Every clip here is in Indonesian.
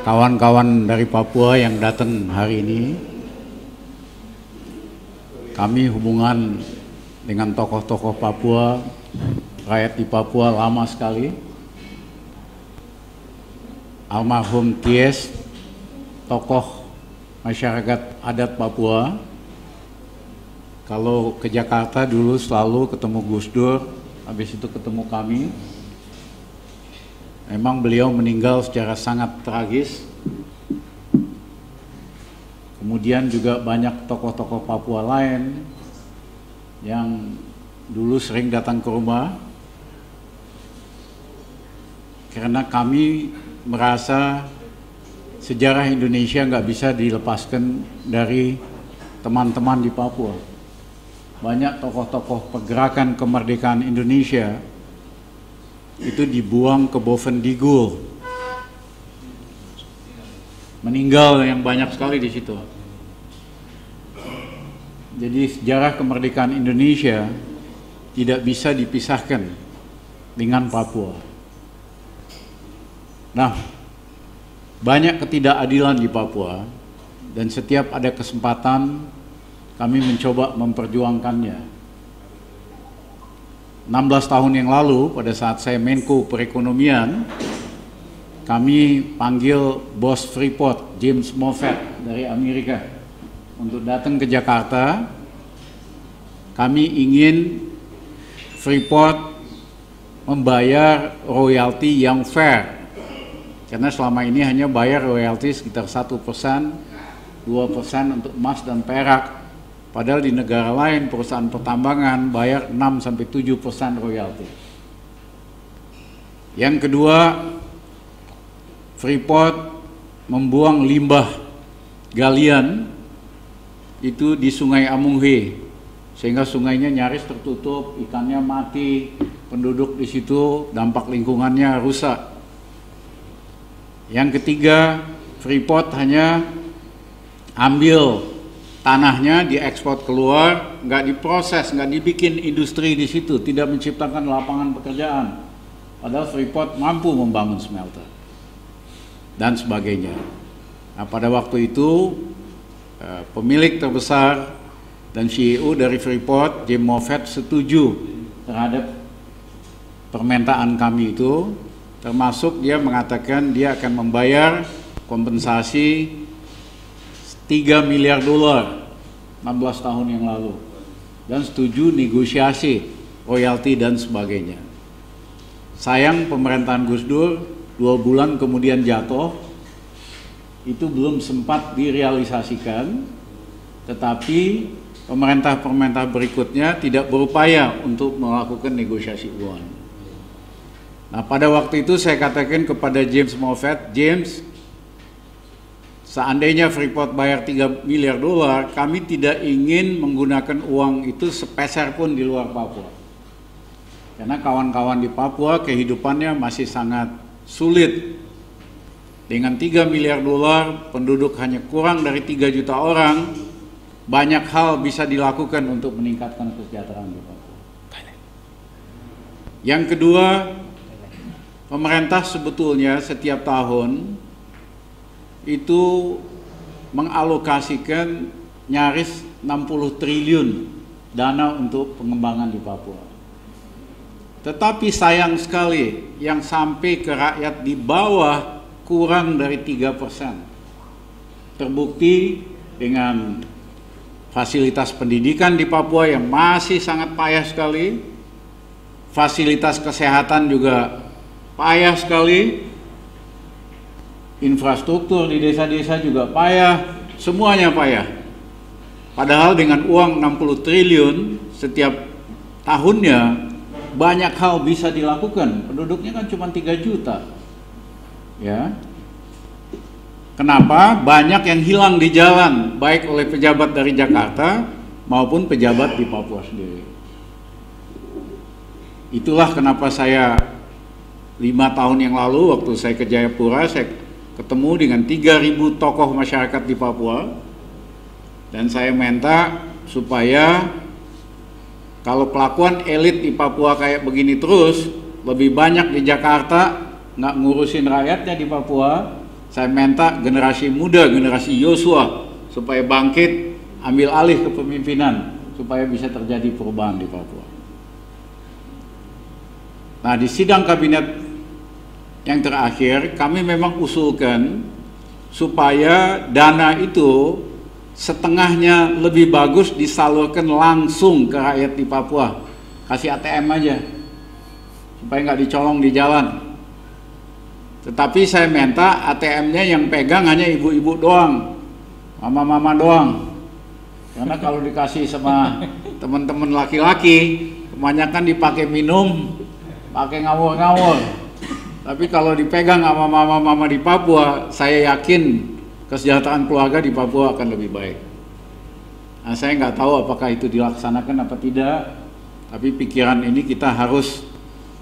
kawan-kawan dari Papua yang datang hari ini. Kami hubungan dengan tokoh-tokoh Papua, rakyat di Papua lama sekali. Almarhum Ties, tokoh masyarakat adat Papua. Kalau ke Jakarta dulu selalu ketemu Gus Dur, habis itu ketemu kami. Memang beliau meninggal secara sangat tragis. Kemudian juga banyak tokoh-tokoh Papua lain yang dulu sering datang ke rumah. Karena kami merasa sejarah Indonesia nggak bisa dilepaskan dari teman-teman di Papua. Banyak tokoh-tokoh pergerakan kemerdekaan Indonesia itu dibuang ke Bovendigul, meninggal yang banyak sekali di situ. Jadi sejarah kemerdekaan Indonesia tidak bisa dipisahkan dengan Papua. Nah, banyak ketidakadilan di Papua dan setiap ada kesempatan kami mencoba memperjuangkannya. 16 tahun yang lalu pada saat saya Menko Perekonomian, kami panggil bos Freeport, James Moffett dari Amerika untuk datang ke Jakarta. Kami ingin Freeport membayar royalti yang fair, karena selama ini hanya bayar royalti sekitar 1%, 2% untuk emas dan perak. Padahal di negara lain perusahaan pertambangan bayar 6-7% royalti. Yang kedua, Freeport membuang limbah galian itu di Sungai Amunghe, sehingga sungainya nyaris tertutup, ikannya mati, penduduk di situ dampak lingkungannya rusak. Yang ketiga, Freeport hanya ambil tanahnya, diekspor keluar, nggak diproses, nggak dibikin industri di situ, tidak menciptakan lapangan pekerjaan. Padahal Freeport mampu membangun smelter dan sebagainya. Nah, pada waktu itu pemilik terbesar dan CEO dari Freeport, Jim Moffett, setuju terhadap permintaan kami itu, termasuk dia mengatakan dia akan membayar kompensasi 3 miliar dolar 16 tahun yang lalu dan setuju negosiasi royalti dan sebagainya. Sayang pemerintahan Gus Dur 2 bulan kemudian jatuh, itu belum sempat direalisasikan, tetapi pemerintah-pemerintah berikutnya tidak berupaya untuk melakukan negosiasi uang. Nah, pada waktu itu saya katakan kepada James Moffett, James, seandainya Freeport bayar 3 miliar dolar, kami tidak ingin menggunakan uang itu sepeser pun di luar Papua. Karena kawan-kawan di Papua kehidupannya masih sangat sulit. Dengan 3 miliar dolar, penduduk hanya kurang dari 3 juta orang, banyak hal bisa dilakukan untuk meningkatkan kesejahteraan di Papua. Yang kedua, pemerintah sebetulnya setiap tahun itu mengalokasikan nyaris 60 triliun dana untuk pengembangan di Papua. Tetapi sayang sekali yang sampai ke rakyat di bawah kurang dari 3%. Terbukti dengan fasilitas pendidikan di Papua yang masih sangat payah sekali, fasilitas kesehatan juga payah sekali, infrastruktur di desa-desa juga payah, semuanya payah. Padahal dengan uang 60 triliun setiap tahunnya banyak hal bisa dilakukan. Penduduknya kan cuma 3 juta. Ya. Kenapa? Banyak yang hilang di jalan, baik oleh pejabat dari Jakarta maupun pejabat di Papua sendiri. Itulah kenapa saya 5 tahun yang lalu waktu saya ke Jayapura, saya ketemu dengan 3.000 tokoh masyarakat di Papua, dan saya minta supaya kalau kelakuan elit di Papua kayak begini terus, lebih banyak di Jakarta nggak ngurusin rakyatnya di Papua, Saya minta generasi muda, generasi Yosua supaya bangkit, ambil alih kepemimpinan supaya bisa terjadi perubahan di Papua. Nah, di sidang kabinet yang terakhir kami memang usulkan supaya dana itu setengahnya lebih bagus disalurkan langsung ke rakyat di Papua. Kasih ATM aja supaya nggak dicolong di jalan. Tetapi saya minta ATM-nya yang pegang hanya ibu-ibu doang, mama-mama doang. Karena kalau dikasih sama teman-teman laki-laki, kebanyakan dipakai minum, pakai ngawur-ngawur. Tapi kalau dipegang sama mama-mama di Papua, saya yakin kesejahteraan keluarga di Papua akan lebih baik. Nah, saya nggak tahu apakah itu dilaksanakan apa tidak, tapi pikiran ini kita harus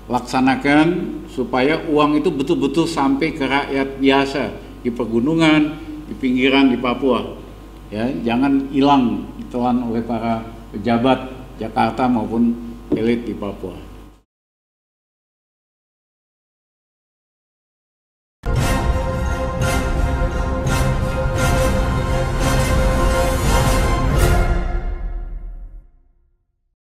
laksanakan supaya uang itu betul-betul sampai ke rakyat biasa di pegunungan, di pinggiran di Papua. Ya, jangan hilang ditelan oleh para pejabat Jakarta maupun elit di Papua.